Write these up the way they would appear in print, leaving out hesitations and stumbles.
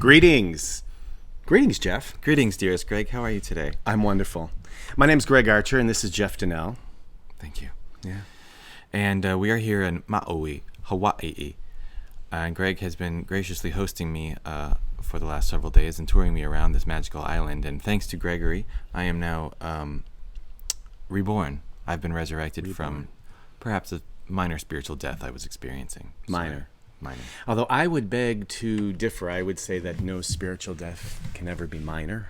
Greetings. Greetings, Jeff. Greetings, dearest Greg. How are you today? I'm wonderful. My name's Greg Archer, and this is Jeff Donnell. Thank you. Yeah. And we are here in Maui, Hawaii. And Greg has been graciously hosting me for the last several days and touring me around this magical island. And thanks to Gregory, I am now reborn. I've been resurrected from perhaps a minor spiritual death I was experiencing. Minor. Minor. Although I would beg to differ. I would say that no spiritual death can ever be minor.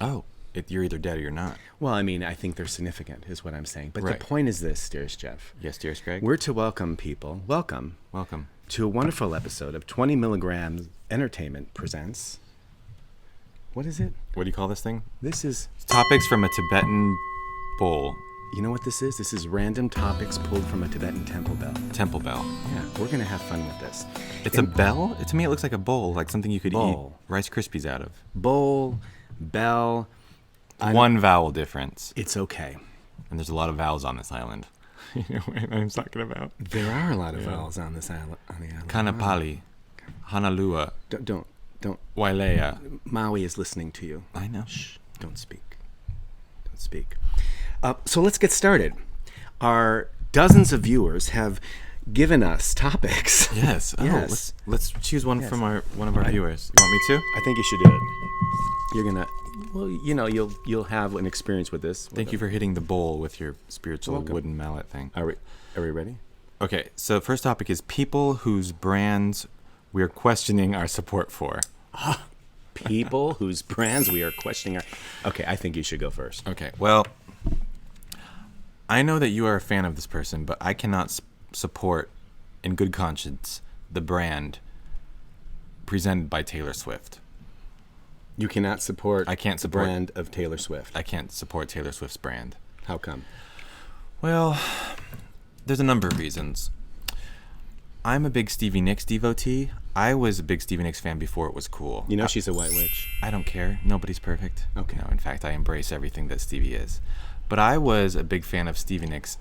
Oh, you're either dead or you're not. Well, I mean, I think they're significant, is what I'm saying. But Right. the point is this, dearest Jeff. Yes, dearest Greg. We're to welcome people. Welcome to a wonderful episode of 20 Milligrams Entertainment presents. What is it? What do you call this thing? This is... Topics from a Tibetan bowl. You know what this is? This is random topics pulled from a Tibetan temple bell. Temple bell. Yeah, we're going to have fun with this. It's a bell? To me, it looks like a bowl, like something you could eat Rice Krispies out of. Bowl, bell. One vowel difference. It's okay. And there's a lot of vowels on this island. You know what I'm talking about? There are a lot of vowels on this island. On the island. Kanapali, Hanalua, Don't. Wailea. Maui is listening to you. I know. Shh. Don't speak. Don't speak. So let's get started. Our dozens of viewers have given us topics. Yes. Oh, Yes. Let's choose one from one of our viewers. You want me to? I think you should do it. You're gonna. Well, you know, you'll have an experience with this. Thank you for hitting the bowl with your spiritual Welcome. wooden mallet thing. Are we ready? Okay. So first topic is people whose brands we are questioning our support for. People whose brands we are questioning our. Okay, I think you should go first. Okay. Well, I know that you are a fan of this person, but I cannot support, in good conscience, the brand presented by Taylor Swift. You cannot support I can't the support- brand of Taylor Swift. I can't support Taylor Swift's brand. How come? Well, there's a number of reasons. I'm a big Stevie Nicks devotee. I was a big Stevie Nicks fan before it was cool. You know she's a white witch. I don't care. Nobody's perfect. Okay. No, in fact, I embrace everything that Stevie is. But I was a big fan of Stevie Nicks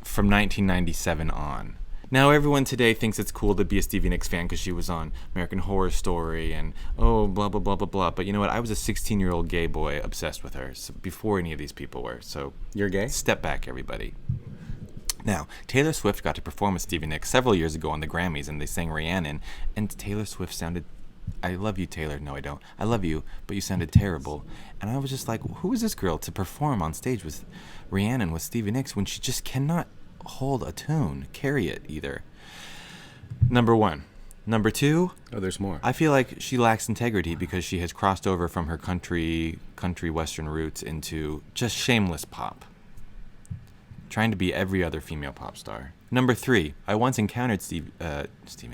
from 1997 on. Now, everyone today thinks it's cool to be a Stevie Nicks fan because she was on American Horror Story and, blah, blah, blah, blah, blah. But you know what? I was a 16-year-old gay boy obsessed with her before any of these people were. So You're gay? step back, everybody. Now, Taylor Swift got to perform with Stevie Nicks several years ago on the Grammys, and they sang Rhiannon, and Taylor Swift sounded... I love you, Taylor. No, I don't. I love you, but you sounded terrible. And I was just like, who is this girl to perform on stage with Rhiannon with Stevie Nicks when she just cannot hold a tune, carry it either? Number one. Number two, Oh, there's more. I feel like she lacks integrity because she has crossed over from her country western roots into just shameless pop, trying to be every other female pop star. Number three, I once encountered Stevie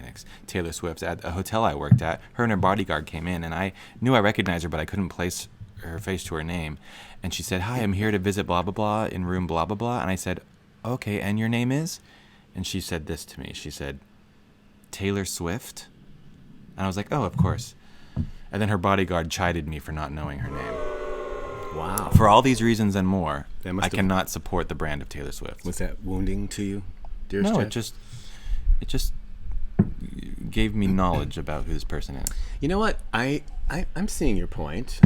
Nicks, Taylor Swift, at a hotel I worked at. Her and her bodyguard came in, and I knew I recognized her, but I couldn't place her face to her name. And she said, "Hi, I'm here to visit blah, blah, blah, in room blah, blah, blah." And I said, "Okay, and your name is?" And she said this to me. She said, "Taylor Swift?" And I was like, "Oh, of course." And then her bodyguard chided me for not knowing her name. Wow. For all these reasons and more, That must I have- cannot support the brand of Taylor Swift. Was that wounding to you, dearest No, Jeff? it just gave me knowledge about who this person is. You know what? I'm seeing your point.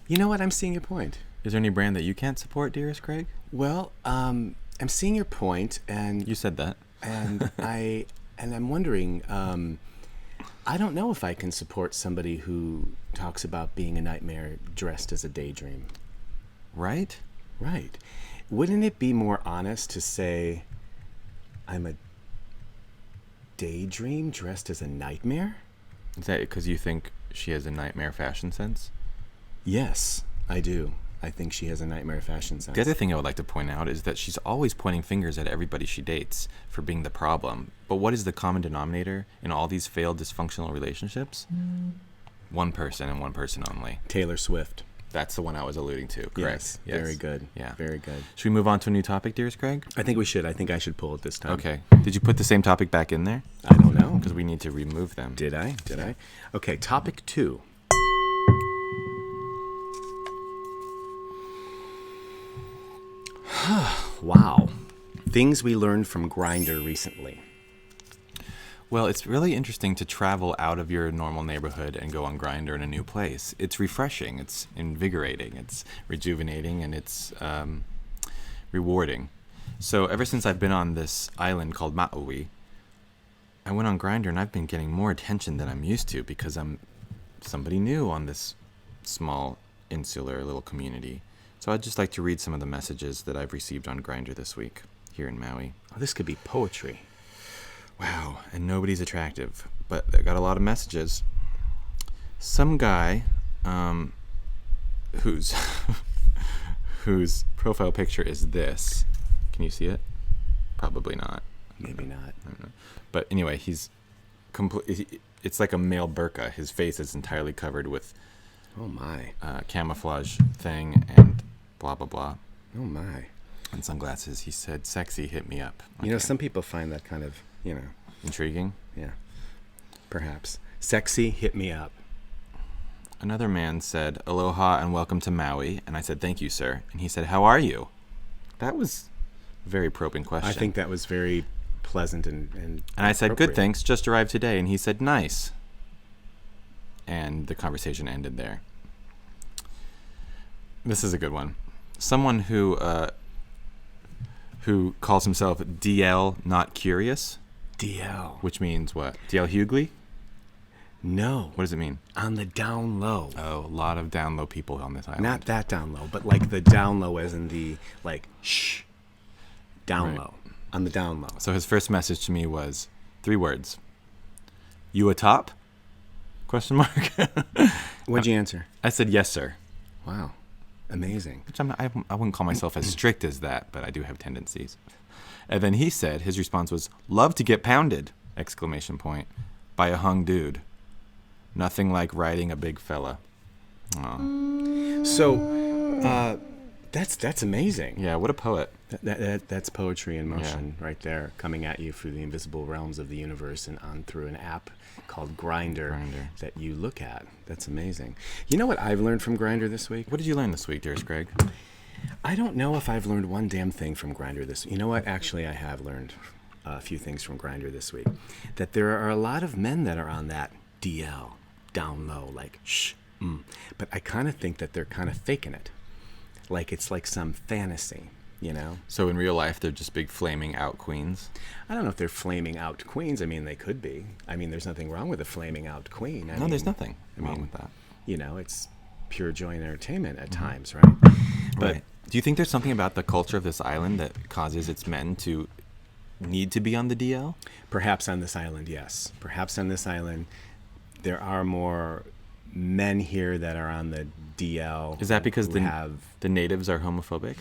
You know what? I'm seeing your point. Is there any brand that you can't support, dearest Craig? Well, I'm seeing your point, and You said that. I'm wondering. I don't know if I can support somebody who talks about being a nightmare dressed as a daydream. Right? Right. Wouldn't it be more honest to say I'm a daydream dressed as a nightmare? Is that because you think she has a nightmare fashion sense? Yes, I do. I think she has a nightmare fashion sense. The other thing I would like to point out is that she's always pointing fingers at everybody she dates for being the problem. But what is the common denominator in all these failed dysfunctional relationships? One person and one person only. Taylor Swift. That's the one I was alluding to, correct? Yes. Very good. Yeah. Very good. Should we move on to a new topic, dearest Craig? I think we should. I think I should pull it this time. Okay. Did you put the same topic back in there? I don't know. Because we need to remove them. Did I? Okay, topic 2. Wow. Things we learned from Grindr recently. Well, it's really interesting to travel out of your normal neighborhood and go on Grindr in a new place. It's refreshing, it's invigorating, it's rejuvenating, and it's rewarding. So ever since I've been on this island called Maui, I went on Grindr and I've been getting more attention than I'm used to because I'm somebody new on this small, insular little community. So I'd just like to read some of the messages that I've received on Grindr this week here in Maui. Oh, this could be poetry. Wow, and nobody's attractive, but I got a lot of messages. Some guy whose whose profile picture is this. Can you see it? Probably not. Maybe not. I don't know. But anyway, he's it's like a male burqa. His face is entirely covered with Oh my. Camouflage thing and blah blah blah. Oh my. And sunglasses. He said, "Sexy, hit me up." You know, some people find that kind of, intriguing. Yeah. Perhaps. Sexy, hit me up. Another man said, "Aloha and welcome to Maui." And I said, "Thank you, sir." And he said, "How are you?" That was a very probing question. I think that was very pleasant and I said, "Good, appropriate. thanks. Just arrived today." And he said, "Nice." And the conversation ended there. This is a good one. Someone who calls himself DL Not Curious, DL. which means what? DL Hughley? No. What does it mean? On the down low. Oh, a lot of down low people on this island. Not that down low, but like the down low as in the, like, shh. Down Right. low. On the down low. So his first message to me was 3 words. "You a top?" Question mark. What'd you answer? I said, "Yes, sir." Wow. Amazing. Which I wouldn't call myself as strict as that, but I do have tendencies. And then he said, his response was, "Love to get pounded!" Exclamation point. By a hung dude. Nothing like riding a big fella. Aw. So, that's amazing. Yeah, what a poet. That's poetry in motion right there, coming at you through the invisible realms of the universe and on through an app called Grindr that you look at. That's amazing. You know what I've learned from Grindr this week? What did you learn this week, dearest Greg? I don't know if I've learned one damn thing from Grindr this week. You know what? Actually, I have learned a few things from Grindr this week. That there are a lot of men that are on that DL, down low, like, shh, But I kind of think that they're kind of faking it. Like it's like some fantasy, So in real life, they're just big flaming out queens? I don't know if they're flaming out queens. I mean, they could be. I mean, there's nothing wrong with a flaming out queen. There's nothing wrong with that. It's pure joy and entertainment at times, right? But Right. Do you think there's something about the culture of this island that causes its men to need to be on the DL? perhaps on this island, yes. Perhaps on this island, there are more men here that are on the DL. Is that because who the natives are homophobic?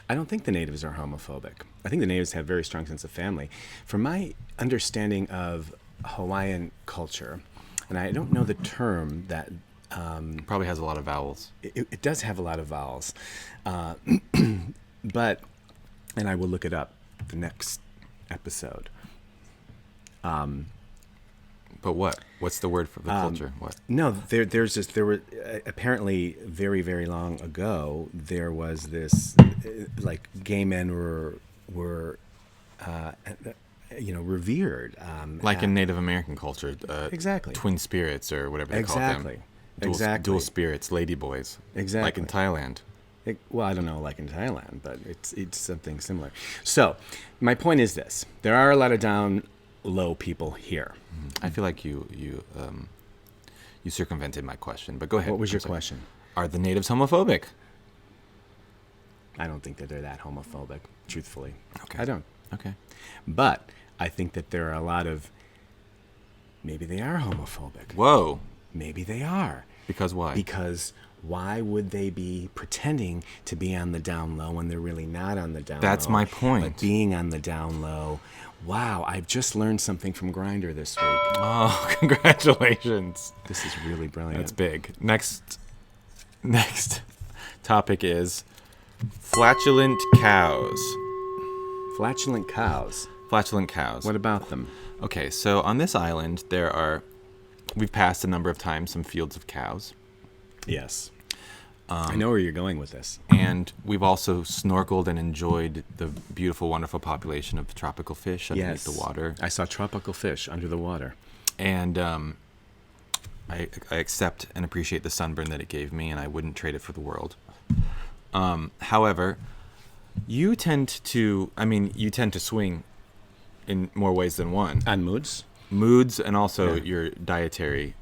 I don't think the natives are homophobic. I think the natives have a very strong sense of family. From my understanding of Hawaiian culture, and I don't know the term that Probably has a lot of vowels. it does have a lot of vowels, but, and I will look it up the next episode. But what? What's the word for the culture? What? No, there were apparently very, very long ago, there was this, like gay men were revered. Like in Native American culture. Exactly. Twin spirits or whatever they call them. Exactly. Dual spirits, ladyboys. Exactly. Like in Thailand. Well, I don't know, like in Thailand, but it's something similar. So, my point is this: there are a lot of down low people here. I feel like you circumvented my question, but go ahead. What was I'm your sorry. question? Are the natives homophobic? I don't think that they're that homophobic, truthfully. Okay. I don't. Okay. But I think that there are a lot of, maybe they are homophobic. Whoa. Maybe they are. Because why? Because why would they be pretending to be on the down low when they're really not on the down low? That's my point. But being on the down low. Wow, I've just learned something from Grindr this week. Oh, congratulations. This is really brilliant. That's big. Next topic is flatulent cows. Flatulent cows. Flatulent cows. What about them? Okay, so on this island, we've passed a number of times some fields of cows. Yes. I know where you're going with this. And we've also snorkeled and enjoyed the beautiful, wonderful population of tropical fish underneath the water. I saw tropical fish under the water. And I accept and appreciate the sunburn that it gave me, and I wouldn't trade it for the world. However, you tend to swing in more ways than one. On moods? Moods and also your dietary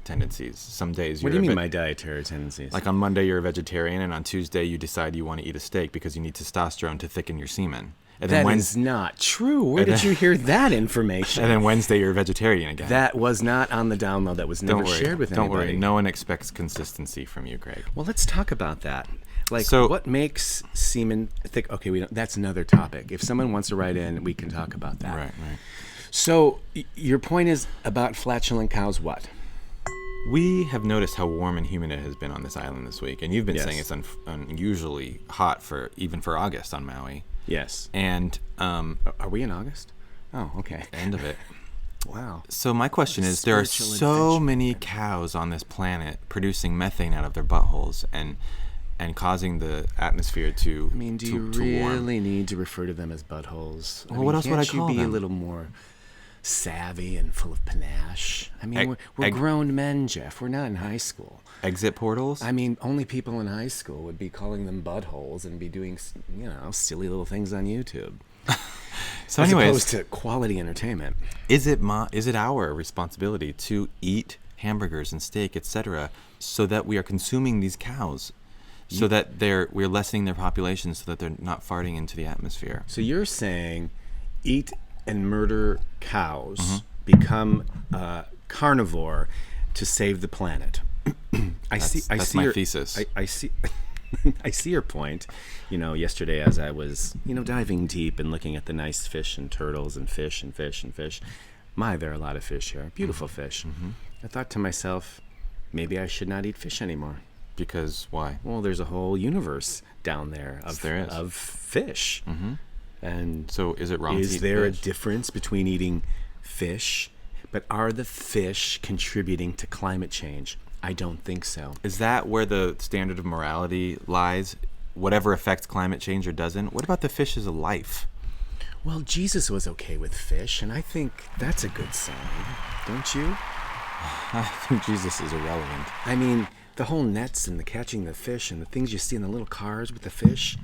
tendencies. Some days you're What do you mean my dietary tendencies? like on Monday you're a vegetarian, and on Tuesday you decide you want to eat a steak because you need testosterone to thicken your semen. And that is not true. Where did you hear that information? And then Wednesday you're a vegetarian again. That was not on the download. That was never shared with anybody. Don't worry. No one expects consistency from you, Greg. Well, let's talk about that. Like, So- what makes semen thick? Okay, that's another topic. If someone wants to write in, we can talk about that. Right. So, your point is about flatulent cows, what? We have noticed how warm and humid it has been on this island this week, and you've been Yes. saying it's unusually hot even for August on Maui. Yes. And Are we in August? Oh, okay. end of it. Wow. So my question is, there are Spiritual so adventure. many cows on this planet producing methane out of their buttholes and causing the atmosphere to I mean, do you really need to refer to them as buttholes? Well, what else would I can't call you be them? a little more savvy and full of panache? I mean, Egg- we're egg- grown men, Jeff. We're not in high school. exit portals? I mean, only people in high school would be calling them buttholes and be doing, silly little things on YouTube. So as anyways, opposed to quality entertainment. is it our responsibility to eat hamburgers and steak, etc., so that we are consuming these cows, so that we're lessening their population, so that they're not farting into the atmosphere? So you're saying eat and murder cows, Mm-hmm. become carnivore to save the planet. I see my your thesis. I see. I see your point. Yesterday as I was, diving deep and looking at the nice fish and turtles and fish and fish and fish. My, there are a lot of fish here. Beautiful fish. Mm-hmm. I thought to myself, maybe I should not eat fish anymore. Because why? Well, there's a whole universe down there Yes, there is. of fish. Mm-hmm. And So is it wrong to is eat there fish? a difference between eating fish, but are the fish contributing to climate change? I don't think so. Is that where the standard of morality lies? Whatever affects climate change or doesn't? What about the fish as a life? Well, Jesus was okay with fish, and I think that's a good sign, don't you? I think Jesus is irrelevant. I mean, the whole nets and the catching the fish and the things you see in the little cars with the fish,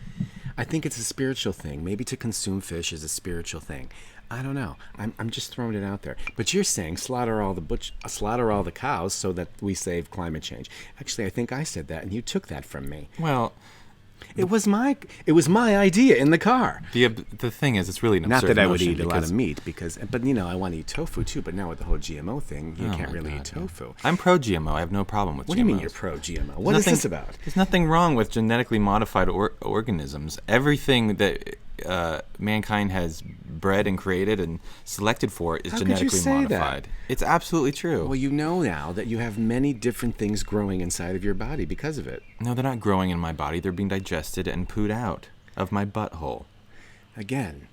I think it's a spiritual thing. Maybe to consume fish is a spiritual thing. I don't know. I'm just throwing it out there. But you're saying slaughter all the cows so that we save climate change. Actually, I think I said that, and you took that from me. Well, It was my idea in the car. the thing is, it's really an Not absurd that I would notion eat a lot because of meat, but I want to eat tofu too. But now with the whole GMO thing, you Oh can't my really God, eat yeah. tofu. I'm pro-GMO. I have no problem with GMOs. What do you mean you're pro GMO? What is this about? There's nothing wrong with genetically modified organisms. Everything that mankind has bred and created and selected for is How could you genetically say that? modified. It's absolutely true. Well, you know now that you have many different things growing inside of your body because of it. No, they're not growing in my body. They're being digested and pooed out of my butthole. Again,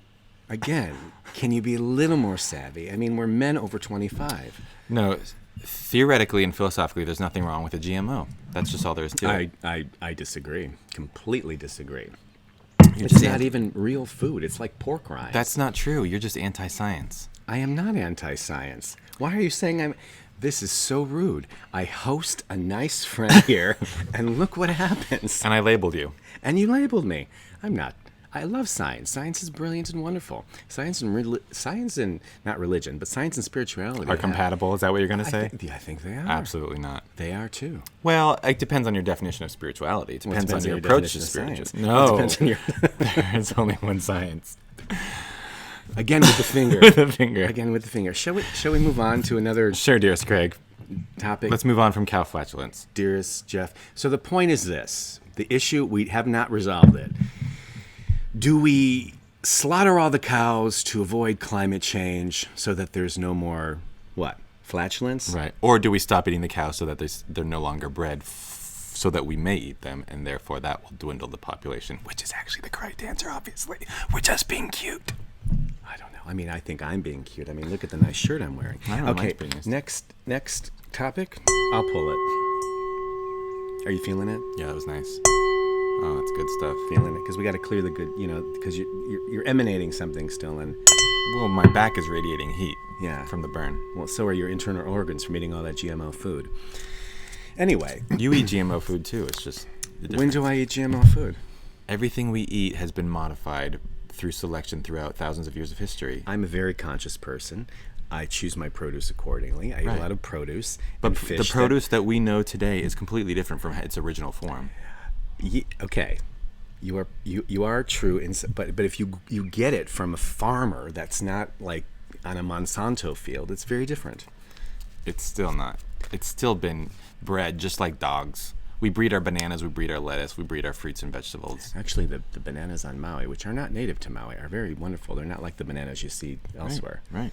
can you be a little more savvy? I mean, we're men over 25. No, theoretically and philosophically, there's nothing wrong with a GMO. That's just all there is to it. I disagree. Completely disagree. You're It's just not anti- even real food. It's like pork rinds. That's not true. You're just anti-science. I am not anti-science. Why are you saying I'm... This is so rude. I host a nice friend here, and look what happens. And I labeled you. And you labeled me. I'm not. I love science. Science is brilliant and wonderful. Science and not religion, but science and spirituality Are compatible? Is that what you're going to say? I think they are. Absolutely not. They are too. Well, it depends on your definition of spirituality. It depends, on your approach to spirituality. It No, depends on your there's only one science. Again with the finger. With a finger. Again with the finger. Shall we move on to another Sure, dearest Craig. topic? Let's move on from cow flatulence. Dearest Jeff. So the point is this. The issue, we have not resolved it. Do we slaughter all the cows to avoid climate change so that there's no more, flatulence? Right. Or do we stop eating the cows so that they're no longer bred so that we may eat them, and therefore that will dwindle the population, which is actually the correct answer, obviously. We're just being cute. I don't know. I mean, I think I'm being cute. I mean, look at the nice shirt I'm wearing. I don't know, Okay, mine's pretty nice. next topic. I'll pull it. Are you feeling it? Yeah, that was nice. Oh, that's good stuff. Feeling it? Because we got to clear the good, because you're emanating something still. And Well, my back is radiating heat yeah, from the burn. well, so are your internal organs from eating all that GMO food. Anyway, You eat GMO food too. It's just when do I eat GMO food? everything we eat has been modified through selection throughout thousands of years of history. I'm a very conscious person. I choose my produce accordingly. I eat Right. a lot of produce. But and the fish produce that we know today is completely different from its original form. Okay, you are true, but if you get it from a farmer that's not like on a Monsanto field, it's very different. It's still not. It's still been bred just like dogs. We breed our bananas, we breed our lettuce, we breed our fruits and vegetables. Actually, the bananas on Maui, which are not native to Maui, are very wonderful. They're not like the bananas you see elsewhere. Right.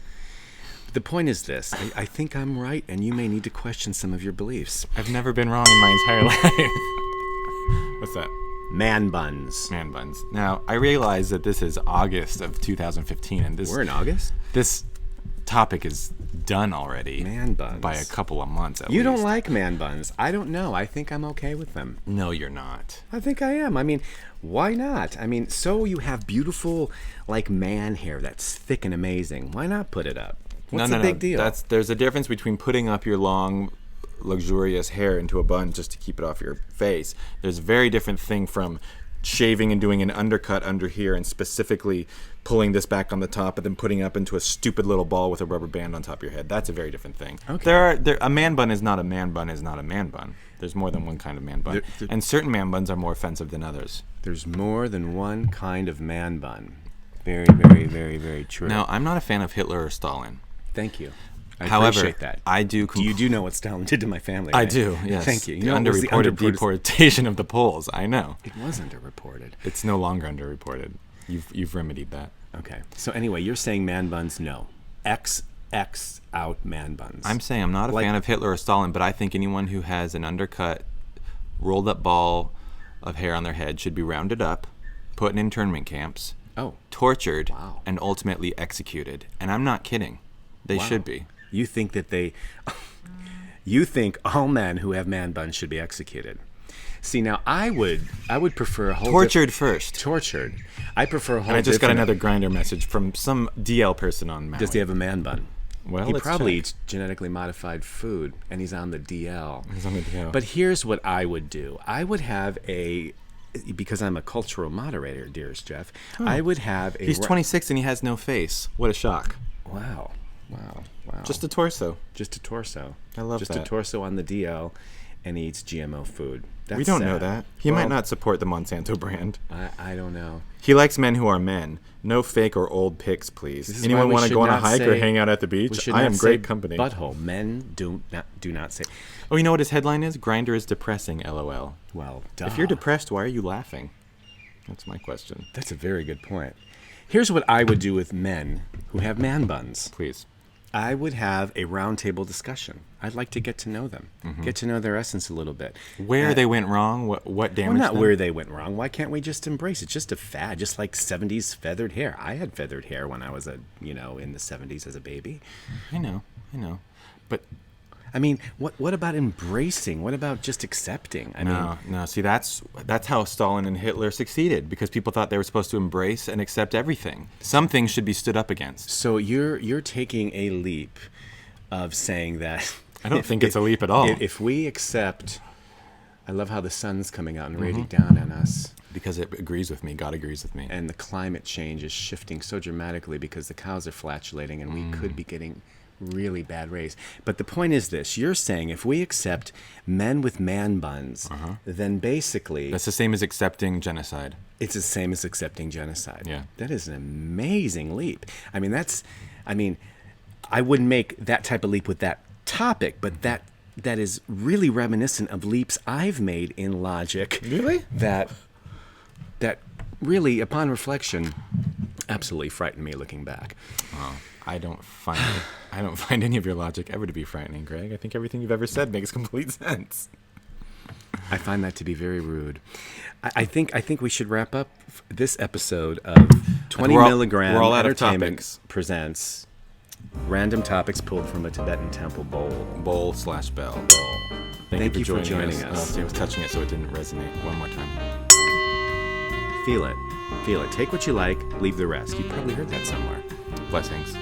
The point is this. I think I'm right, and you may need to question some of your beliefs. I've never been wrong in my entire life. What's that? Man buns. Man buns. Now, I realize that this is August of 2015, and We're in August? this topic is done already. Man buns. By a couple of months at You least. don't like man buns. I don't know. I think I'm okay with them. No, you're not. I think I am. I mean, why not? I mean, so you have beautiful, like, man hair that's thick and amazing. Why not put it up? What's the big deal? There's a difference between putting up your long, luxurious hair into a bun just to keep it off your face. There's a very different thing from shaving and doing an undercut under here and specifically pulling this back on the top and then putting it up into a stupid little ball with a rubber band on top of your head. That's a very different thing. Okay. A man bun is not a man bun is not a man bun. There's more than one kind of man bun. And certain man buns are more offensive than others. There's more than one kind of man bun. Very, very, very, very true. Now, I'm not a fan of Hitler or Stalin. Thank you. I However, appreciate that. I do. You do know what Stalin did to my family, I right? do. Yes. Thank you. You The know, it was the underreported underreported- deportation of the Poles. I know. It was underreported. It's no longer underreported. You've remedied that. Okay. So anyway, you're saying man buns, no. X out man buns. I'm saying I'm not a Like- fan of Hitler or Stalin, but I think anyone who has an undercut, rolled up ball of hair on their head should be rounded up, put in internment camps, Oh. tortured, Wow. and ultimately executed. And I'm not kidding. They Wow. should be. You think that you think all men who have man buns should be executed. See, now I would prefer a whole Tortured first. tortured. I prefer a whole And I just got different- another Grinder message from some DL person on Maui. Does he have a man bun? Well, he let's probably check. eats genetically modified food, and he's on the DL. He's on the DL. But here's what I would do. I would have because I'm a cultural moderator, dearest Jeff. I would have a. He's 26 and he has no face. What a shock. Wow. Just a torso. Just a torso. I love Just that. a torso on the DL, and he eats GMO food. That's We don't know sad. that. He Well, might not support the Monsanto brand. I don't know. He likes men who are men. No fake or old pics, please. This is Anyone why we want to should go on a not hike or say- hang out at the We beach? should I not am say great company. Butthole. Men do not say. Oh, you know what his headline is? Grinder is depressing, LOL. Well, duh. If you're depressed, why are you laughing? That's my question. That's a very good point. Here's what I would do with men who have man buns. Please. I would have a roundtable discussion. I'd like to get to know them, get to know their essence a little bit. Where they went wrong, what Well, damaged not them? where they went wrong. Why can't we just embrace it? Just a fad, just like 70s feathered hair. I had feathered hair when I was in the 70s as a baby. I know. But I mean, what about embracing? What about just accepting? I mean, no. See, that's how Stalin and Hitler succeeded, because people thought they were supposed to embrace and accept everything. Some things should be stood up against. so you're taking a leap of saying that. I don't think it's a leap at all. If we accept, I love how the sun's coming out and raining down on us. Because it agrees with me. God agrees with me. And the climate change is shifting so dramatically because the cows are flatulating and we could be getting really bad rays. But the point is this. You're saying if we accept men with man buns, then basically That's the same as accepting genocide. it's the same as accepting genocide. Yeah. That is an amazing leap. I mean, I wouldn't make that type of leap with that topic, but that is really reminiscent of leaps I've made in logic. Really? That really, upon reflection, absolutely frightened me looking back. Oh, I don't find any of your logic ever to be frightening, Greg. I think everything you've ever said makes complete sense. I find that to be very rude. I think we should wrap up this episode of 20 We're all- Milligram we're all out of Entertainment topics. presents Random topics pulled from a Tibetan temple bowl. Bowl/bell. Bowl. Thank you for joining us. Oh, see, I was touching it so it didn't resonate. One more time. Feel it. Feel it. Take what you like, leave the rest. You probably heard that somewhere. Blessings.